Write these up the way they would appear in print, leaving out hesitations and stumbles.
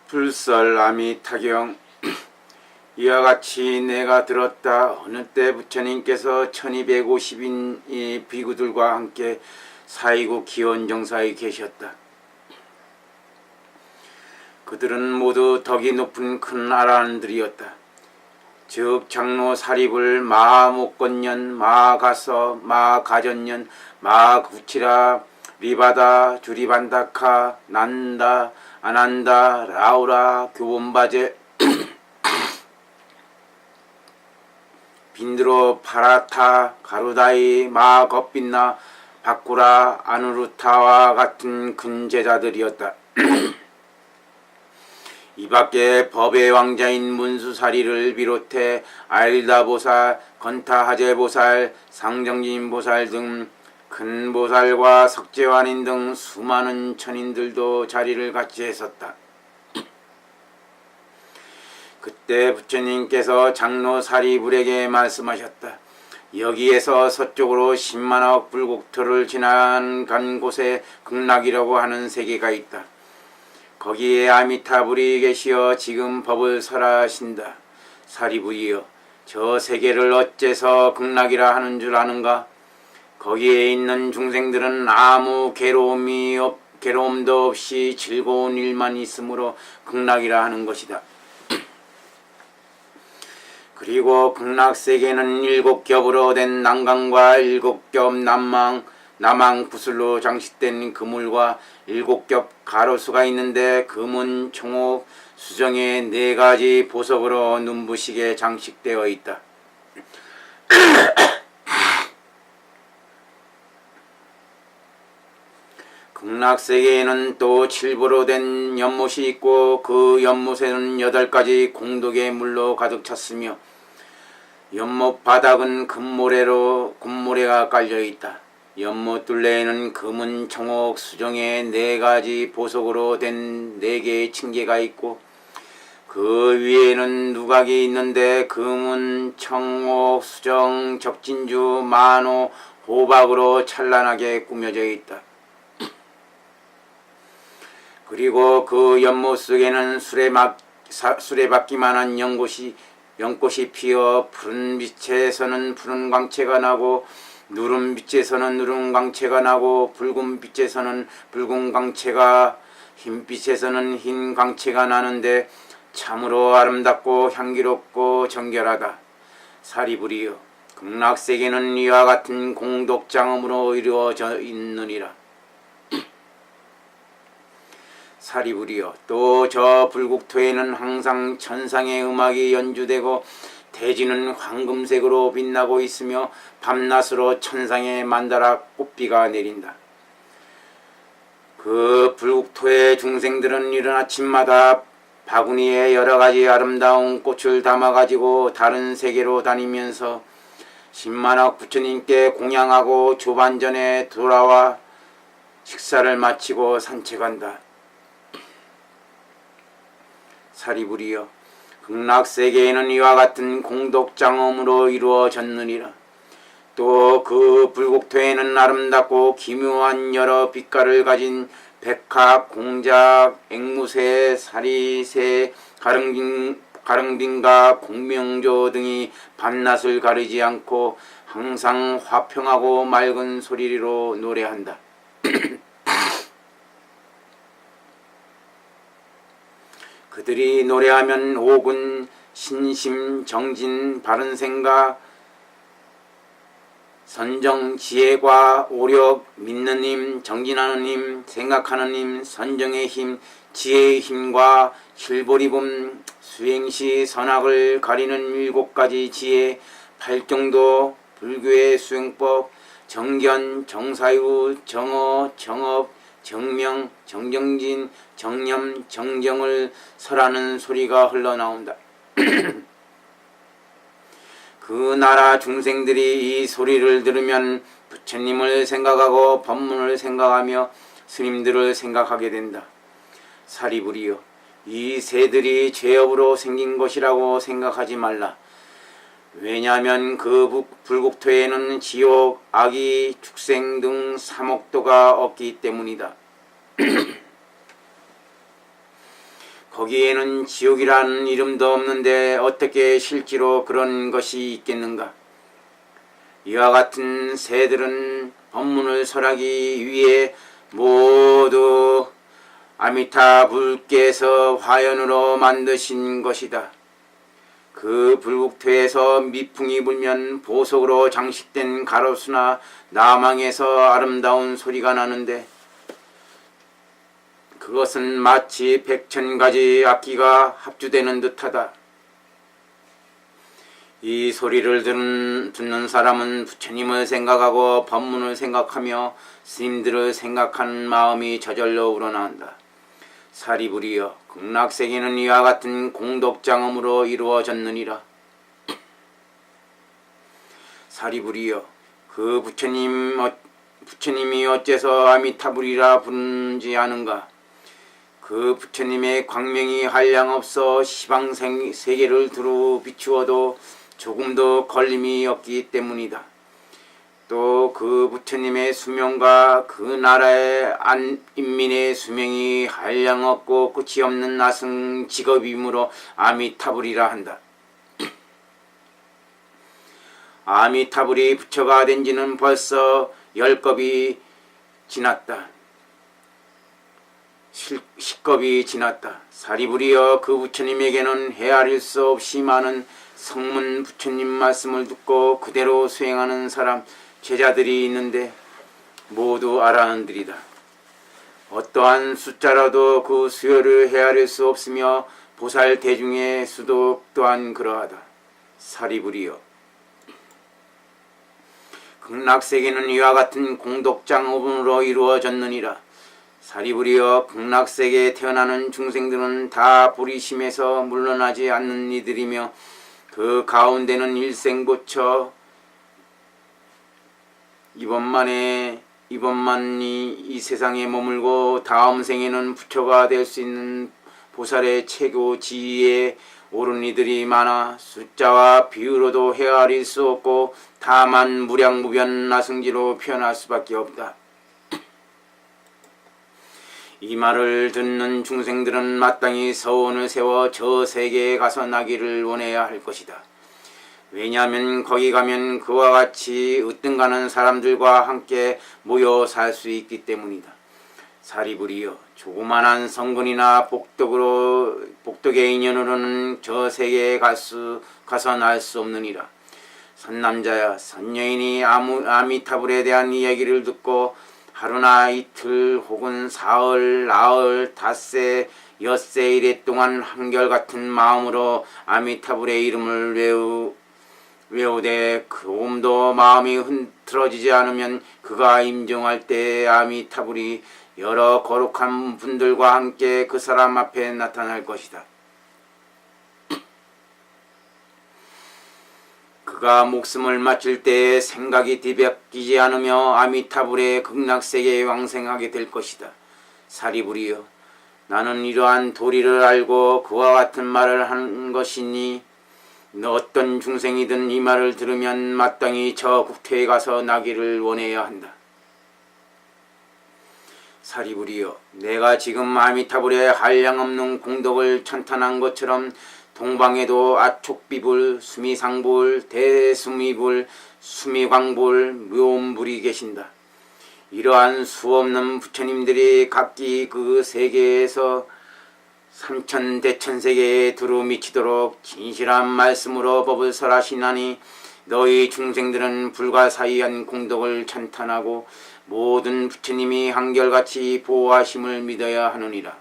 불설아미타경. 이와 같이 내가 들었다. 어느 때 부처님께서 1250인 비구들과 함께 사이국 기원정사에 계셨다. 그들은 모두 덕이 높은 큰 아라한들이었다. 즉 장로 사립을 마하목건년, 마하가서, 마하가전년, 마하구치라, 리바다, 주리반다카, 난다, 아난다, 라우라, 교본바제, 빈드로, 파라타, 가루다이, 마하겁빈나, 바쿠라, 아누루타와 같은 근제자들이었다. 이 밖에 법의 왕자인 문수사리를 비롯해 아일다보살, 건타하제보살, 상정진보살 등 큰 보살과 석재환인 등 수많은 천인들도 자리를 같이 했었다. 그때 부처님께서 장로 사리불에게 말씀하셨다. 여기에서 서쪽으로 10만억 불국토를 지나간 곳에 극락이라고 하는 세계가 있다. 거기에 아미타불이 계시어 지금 법을 설하신다. 사리불이여, 저 세계를 어째서 극락이라 하는 줄 아는가? 거기에 있는 중생들은 아무 괴로움도 없이 즐거운 일만 있으므로 극락이라 하는 것이다. 그리고 극락세계는 7겹으로 된 난강과 7겹 남왕 구슬로 장식된 그물과 7겹 가로수가 있는데 금은 총옥 수정의 4가지 보석으로 눈부시게 장식되어 있다. 극락세계에는 또 7보로 된 연못이 있고 그 연못에는 8가지 공덕의 물로 가득 찼으며 연못 바닥은 금모래가 깔려있다. 연못 둘레에는 금은 청옥 수정의 4가지 보석으로 된 4개의 층계가 있고 그 위에는 누각이 있는데 금은 청옥 수정 적진주 만호 호박으로 찬란하게 꾸며져 있다. 그리고 그 연못 속에는 수레바퀴만한 연꽃이 피어 푸른 빛에서는 푸른 광채가 나고 누른 빛에서는 누른 광채가 나고 붉은 빛에서는 붉은 광채가 흰 빛에서는 흰 광채가 나는데 참으로 아름답고 향기롭고 정결하다. 사리불이여, 극락세계는 이와 같은 공덕장엄으로 이루어져 있느니라. 사리불이여, 또 저 불국토에는 항상 천상의 음악이 연주되고 대지는 황금색으로 빛나고 있으며 밤낮으로 천상의 만다라 꽃비가 내린다. 그 불국토의 중생들은 이른 아침마다 바구니에 여러가지 아름다운 꽃을 담아가지고 다른 세계로 다니면서 10만억 부처님께 공양하고 조반전에 돌아와 식사를 마치고 산책한다. 사리불이여, 극락세계에는 이와 같은 공덕장엄으로 이루어졌느니라. 또 그 불국토에는 아름답고 기묘한 여러 빛깔을 가진 백합, 공작, 앵무새, 사리새, 가릉빈과 공명조 등이 밤낮을 가리지 않고 항상 화평하고 맑은 소리로 노래한다. 그들이 노래하면 옥은 신심, 정진, 바른 생각, 선정, 지혜과 오력, 믿는 힘, 정진하는 힘, 생각하는 힘, 선정의 힘, 지혜의 힘과 실보리봄, 수행시, 선악을 가리는 7가지 지혜, 8정도, 불교의 수행법, 정견, 정사유, 정어, 정업, 정명, 정정진, 정념, 정정을 설하는 소리가 흘러나온다. 그 나라 중생들이 이 소리를 들으면 부처님을 생각하고 법문을 생각하며 스님들을 생각하게 된다. 사리불이여, 이 새들이 죄업으로 생긴 것이라고 생각하지 말라. 왜냐하면 그 불국토에는 지옥, 악의, 축생 등 삼옥도가 없기 때문이다. 거기에는 지옥이라는 이름도 없는데 어떻게 실제로 그런 것이 있겠는가? 이와 같은 새들은 법문을 설하기 위해 모두 아미타 불께서 화연으로 만드신 것이다. 그 불국토에서 미풍이 불면 보석으로 장식된 가로수나 나망에서 아름다운 소리가 나는데 그것은 마치 100,000가지 악기가 합주되는 듯하다. 이 소리를 듣는 사람은 부처님을 생각하고 법문을 생각하며 스님들을 생각하는 마음이 저절로 우러나온다. 사리부리여, 극락세계는 이와 같은 공덕장엄으로 이루어졌느니라. 사리부리여, 그 부처님이 어째서 아미타불이라 부르는지 아는가? 그 부처님의 광명이 한량없어 시방세계를 두루 비추어도 조금도 걸림이 없기 때문이다. 또 그 부처님의 수명과 그 나라의 인민의 수명이 한량없고 끝이 없는 나승 직업이므로 아미타불이라 한다. 아미타불이 부처가 된 지는 벌써 10겁이 지났다. 10겁이 지났다. 사리부리여, 그 부처님에게는 헤아릴 수 없이 많은 성문 부처님 말씀을 듣고 그대로 수행하는 사람, 제자들이 있는데 모두 알아는들이다. 어떠한 숫자라도 그 수요를 헤아릴 수 없으며 보살 대중의 수도 또한 그러하다. 사리부리여, 극락세계는 이와 같은 공덕장업으로 이루어졌느니라. 사리부리여, 극락세계에 태어나는 중생들은 다 불의심에서 물러나지 않는 이들이며 그 가운데는 일생부처 이번만이 이 세상에 머물고 다음 생에는 부처가 될 수 있는 보살의 최고 지위에 오른 이들이 많아 숫자와 비유로도 헤아릴 수 없고 다만 무량무변 나승지로 표현할 수밖에 없다. 이 말을 듣는 중생들은 마땅히 서원을 세워 저 세계에 가서 나기를 원해야 할 것이다. 왜냐하면 거기 가면 그와 같이 으뜸가는 사람들과 함께 모여 살 수 있기 때문이다. 사리부리여, 조그만한 성근이나 복덕의 인연으로는 저 세계에 가서 날 수 없느니라. 선남자야, 선여인이 아미타불에 대한 이야기를 듣고 하루나 이틀 혹은 사흘, 나흘, 닷새, 엿새 이래 동안 한결같은 마음으로 아미타불의 이름을 외우되 조금도 마음이 흐트러지지 않으면 그가 임종할 때 아미타불이 여러 거룩한 분들과 함께 그 사람 앞에 나타날 것이다. 그가 목숨을 마칠 때에 생각이 뒤바뀌지 않으며 아미타불의 극락세계에 왕생하게 될 것이다. 사리부리여, 나는 이러한 도리를 알고 그와 같은 말을 한 것이니 어떤 중생이든 이 말을 들으면 마땅히 저 국토에 가서 나기를 원해야 한다. 사리부리여, 내가 지금 아미타불의 한량없는 공덕을 찬탄한 것처럼 동방에도 아촉비불, 수미상불, 대수미불, 수미광불, 묘음불이 계신다. 이러한 수없는 부처님들이 각기 그 세계에서 삼천대천세계에 두루 미치도록 진실한 말씀으로 법을 설하시나니 너희 중생들은 불가사의한 공덕을 찬탄하고 모든 부처님이 한결같이 보호하심을 믿어야 하느니라.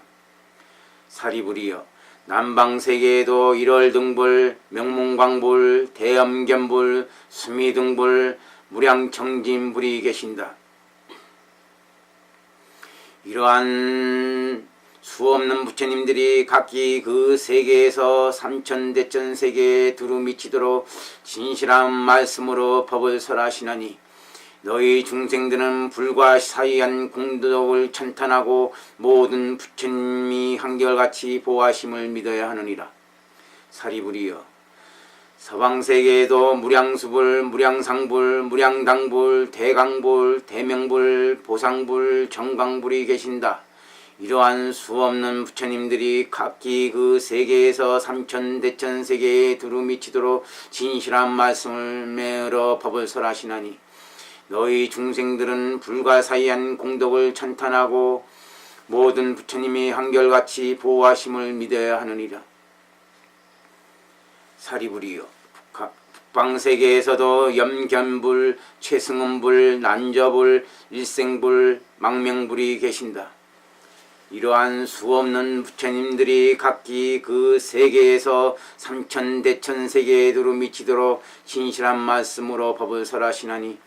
사리부리여, 남방세계에도 일월등불, 명문광불, 대엄견불, 수미등불, 무량청진불이 계신다. 이러한 수없는 부처님들이 각기 그 세계에서 삼천대천 세계에 두루 미치도록 진실한 말씀으로 법을 설하시나니 너희 중생들은 불과 사이한 공덕을 찬탄하고 모든 부처님이 한결같이 보호하심을 믿어야 하느니라. 사리부리여, 서방세계에도 무량수불, 무량상불, 무량당불, 대강불, 대명불, 보상불, 정강불이 계신다. 이러한 수없는 부처님들이 각기 그 세계에서 삼천대천세계에 두루미치도록 진실한 말씀을 매으러 법을 설하시나니 너희 중생들은 불가사의한 공덕을 찬탄하고 모든 부처님이 한결같이 보호하심을 믿어야 하느니라. 사리불이여, 북방세계에서도 염견불, 최승음불, 난저불, 일생불, 망명불이 계신다. 이러한 수없는 부처님들이 각기 그 세계에서 삼천대천세계에 두루미치도록 진실한 말씀으로 법을 설하시나니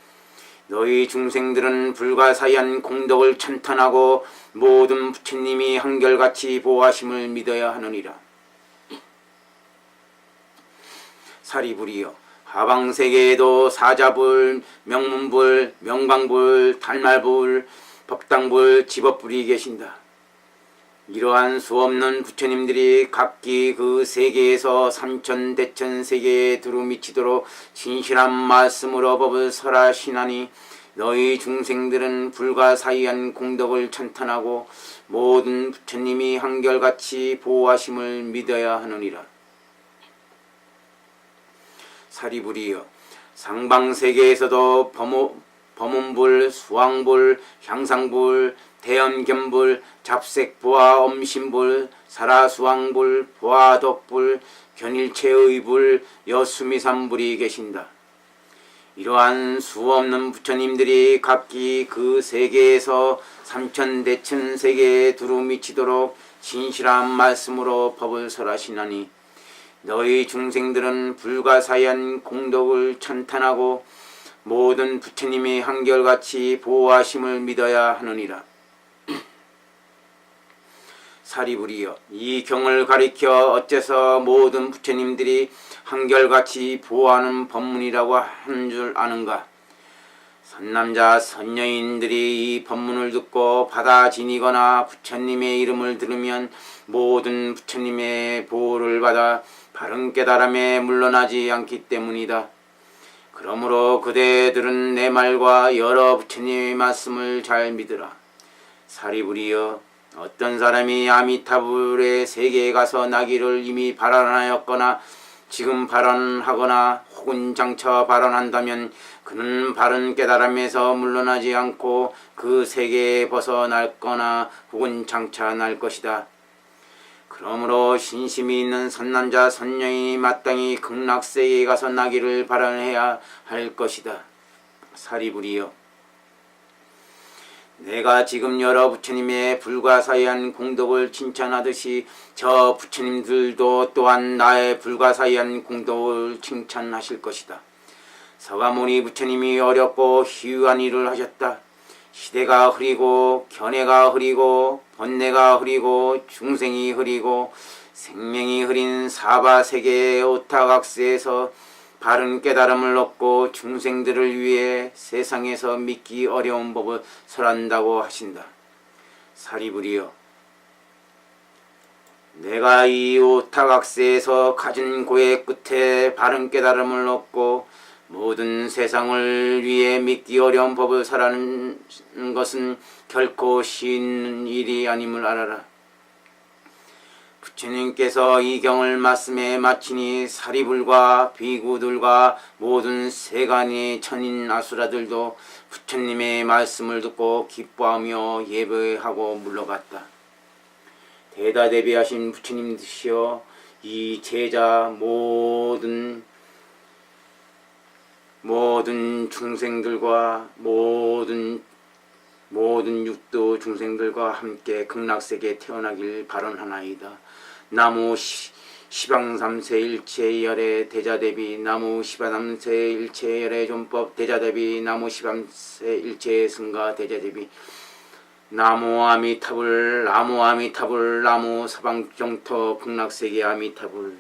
너희 중생들은 불가사의한 공덕을 찬탄하고 모든 부처님이 한결같이 보호하심을 믿어야 하느니라. 사리불이여, 하방세계에도 사자불, 명문불, 명광불, 달말불, 법당불, 지법불이 계신다. 이러한 수없는 부처님들이 각기 그 세계에서 삼천대천세계에 두루미치도록 진실한 말씀으로 법을 설하시나니 너희 중생들은 불가사의한 공덕을 찬탄하고 모든 부처님이 한결같이 보호하심을 믿어야 하느니라. 사리불이여, 상방세계에서도 범운불, 수왕불, 향상불, 대연견불, 잡색보아 엄신불, 사라수왕불, 보아덕불, 견일체의불, 여수미삼불이 계신다. 이러한 수없는 부처님들이 각기 그 세계에서 삼천대천세계에 두루미치도록 진실한 말씀으로 법을 설하시나니 너희 중생들은 불가사의한 공덕을 찬탄하고 모든 부처님이 한결같이 보호하심을 믿어야 하느니라. 사리불이여, 이 경을 가리켜 어째서 모든 부처님들이 한결같이 보호하는 법문이라고 하는 줄 아는가? 선남자 선여인들이 이 법문을 듣고 받아 지니거나 부처님의 이름을 들으면 모든 부처님의 보호를 받아 바른 깨달음에 물러나지 않기 때문이다. 그러므로 그대들은 내 말과 여러 부처님의 말씀을 잘 믿으라. 사리불이여, 어떤 사람이 아미타불의 세계에 가서 나기를 이미 발언하였거나 지금 발언하거나 혹은 장차 발언한다면 그는 바른 깨달음에서 물러나지 않고 그 세계에 벗어날거나 혹은 장차 날 것이다. 그러므로 신심이 있는 선남자 선여인이 마땅히 극락세계에 가서 나기를 발언해야 할 것이다. 사리불이여, 내가 지금 여러 부처님의 불가사의한 공덕을 칭찬하듯이 저 부처님들도 또한 나의 불가사의한 공덕을 칭찬하실 것이다. 서가모니 부처님이 어렵고 희유한 일을 하셨다. 시대가 흐리고 견해가 흐리고 번뇌가 흐리고 중생이 흐리고 생명이 흐린 사바세계의 오타각세에서 바른 깨달음을 얻고 중생들을 위해 세상에서 믿기 어려운 법을 설한다고 하신다. 사리불이여, 내가 이 오타각세에서 가진 고의 끝에 바른 깨달음을 얻고 모든 세상을 위해 믿기 어려운 법을 설하는 것은 결코 쉬운 일이 아님을 알아라. 부처님께서 이 경을 말씀에 마치니 사리불과 비구들과 모든 세간의 천인 아수라들도 부처님의 말씀을 듣고 기뻐하며 예배하고 물러갔다. 대다대비하신 부처님이시여, 이 제자 모든 중생들과 모든 육도 중생들과 함께 극락세계에 태어나길 발언하나이다. 나무 시방삼세 일체열의 대자대비, 나무 시방삼세 일체열의 존법 대자대비, 나무 시방삼세 일체의 승가 대자대비, 나무 아미타불, 나무 아미타불, 나무 서방정토 극락세계 아미타불.